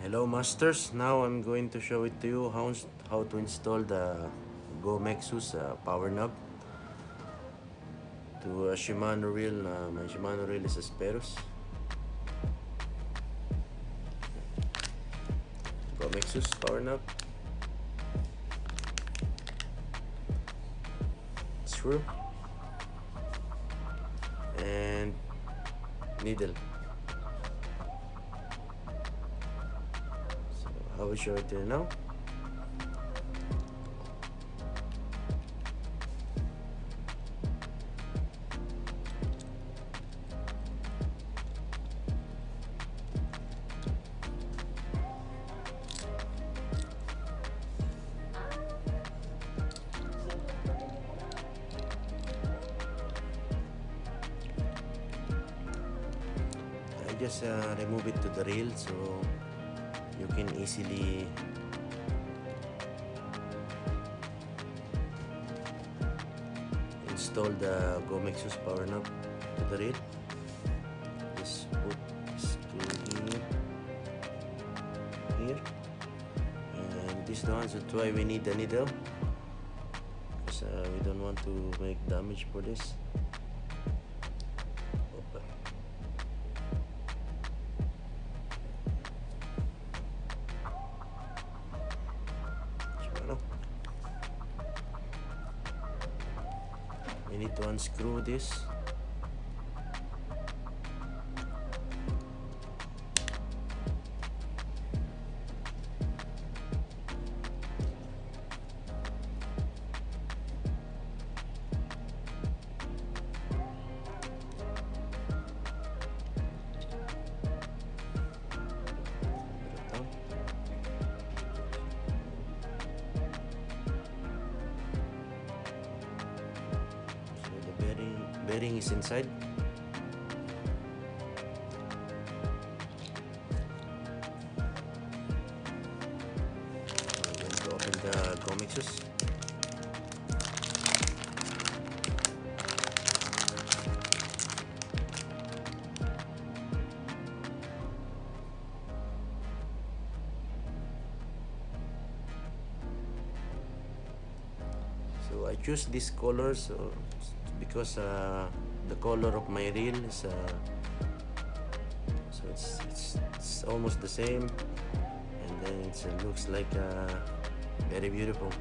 Hello masters, now I'm going to show it to you how to install the Gomexus power knob to a Shimano Reel. My Shimano Reel is a Spheros. Gomexus power knob, screw, and needle. So I will show it to you now. I just remove it to the reel so you can easily install the Gomexus power knob to the reel. Just put screw here, and this one, so that's why we need the needle, because we don't want to make damage for this. We need to unscrew this. Bearing is inside. I'm going to open the Gomexus. So I choose this color because the color of my reel is so it's almost the same, and then it looks like very beautiful.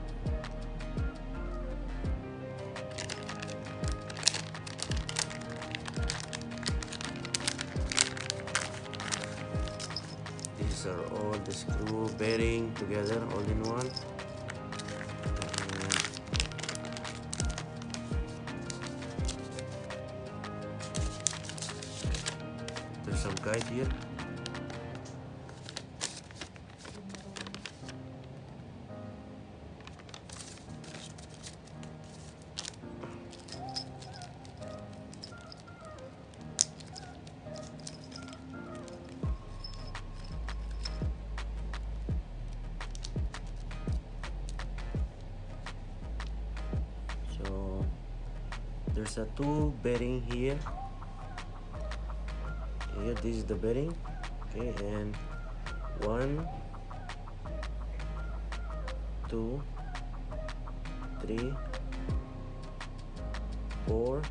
These are all the screw bearing together all in one. There's some guide here. So there's a two bearing here. Here, this is the bearing, okay, and 1, 2, 3, 4,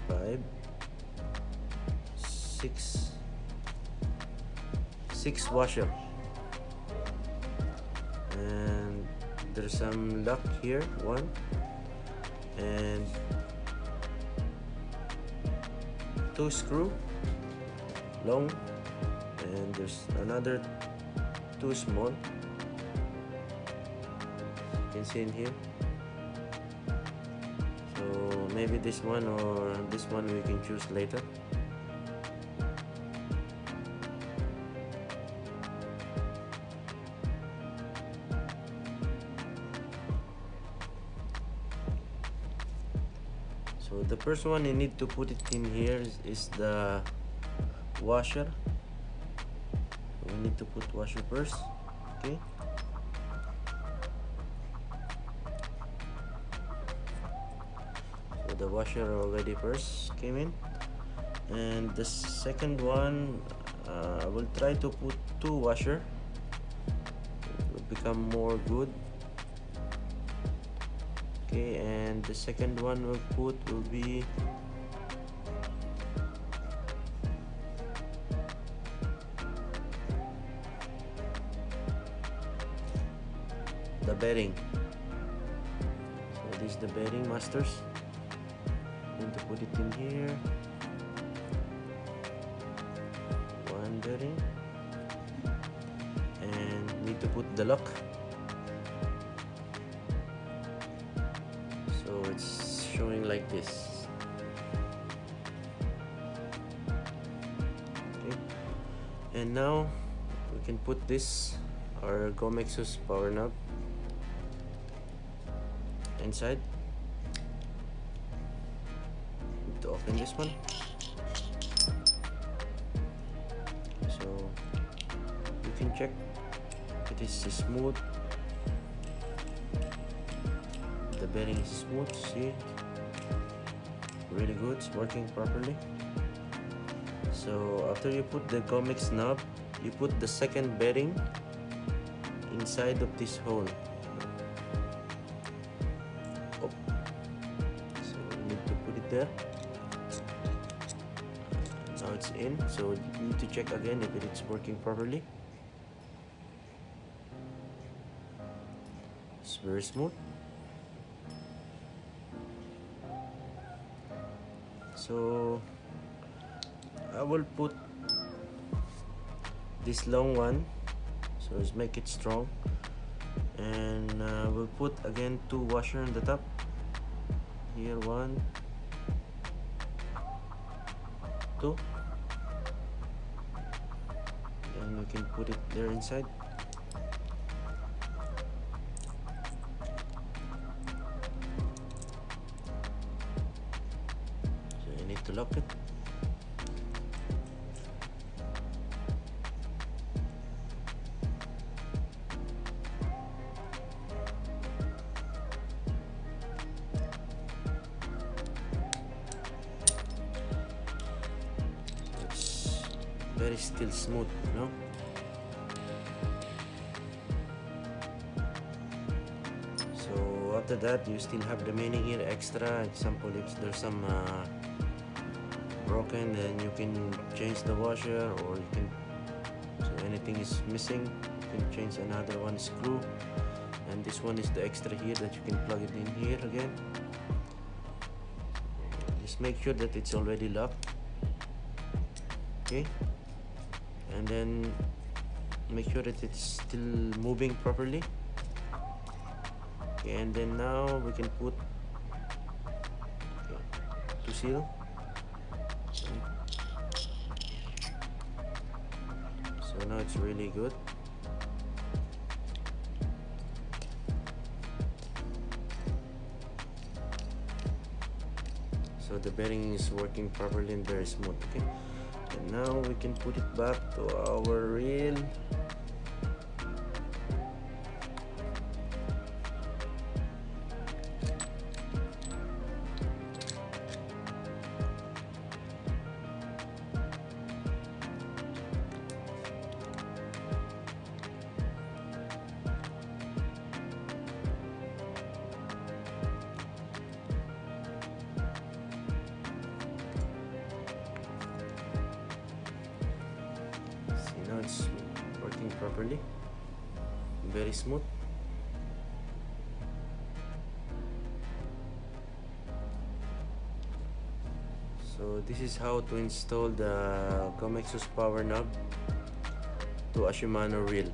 5, 6 washer, and there's some lock here, 1, and 2 screw long, and there's another 2 small, you can see in here. So maybe this one or this one we can choose later. So the first one you need to put it in here is the washer. We need to put washer first, okay. So the washer already first came in, and the second one I will try to put 2 washer. It will become more good. Okay, and the second one we'll put will be the bearing. So this is the bearing, masters. I'm going to put it in here. One bearing, and need to put the lock. So it's showing like this. Okay, and now we can put this, our Gomexus power knob, inside. Need to open this one. So you can check it is smooth. The bearing is smooth, see, really good, it's working properly. So after you put the Gomex knob, you put the second bearing inside of this hole. Oh. So you need to put it there. Now it's in, so you need to check again if it's working properly. It's very smooth. So I will put this long one, so let's make it strong, and we'll put again 2 washer on the top. Here 1, 2, and we can put it there inside. To lock it. It's very still smooth, you know. So after that, you still have remaining here extra. Example, if there's some broken, then you can change the washer, or you can, so anything is missing, you can change another one screw. And this one is the extra here that you can plug it in here again. Just make sure that it's already locked. Okay, and then make sure that it's still moving properly. Okay, and then now we can put, okay, to seal. So now it's really good. So the bearing is working properly and very smooth. Okay, and now we can put it back to our reel. Now it's working properly, very smooth. So this is how to install the Gomexus power knob to a Shimano reel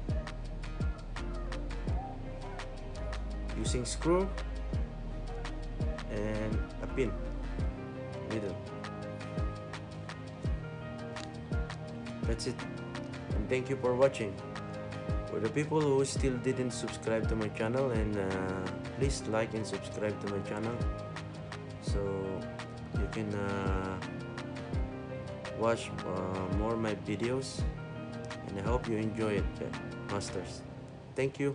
using screw and a pin middle. That's it. And thank you for watching. For the people who still didn't subscribe to my channel, and please like and subscribe to my channel, so you can watch more my videos, and I hope you enjoy it, masters. Thank you.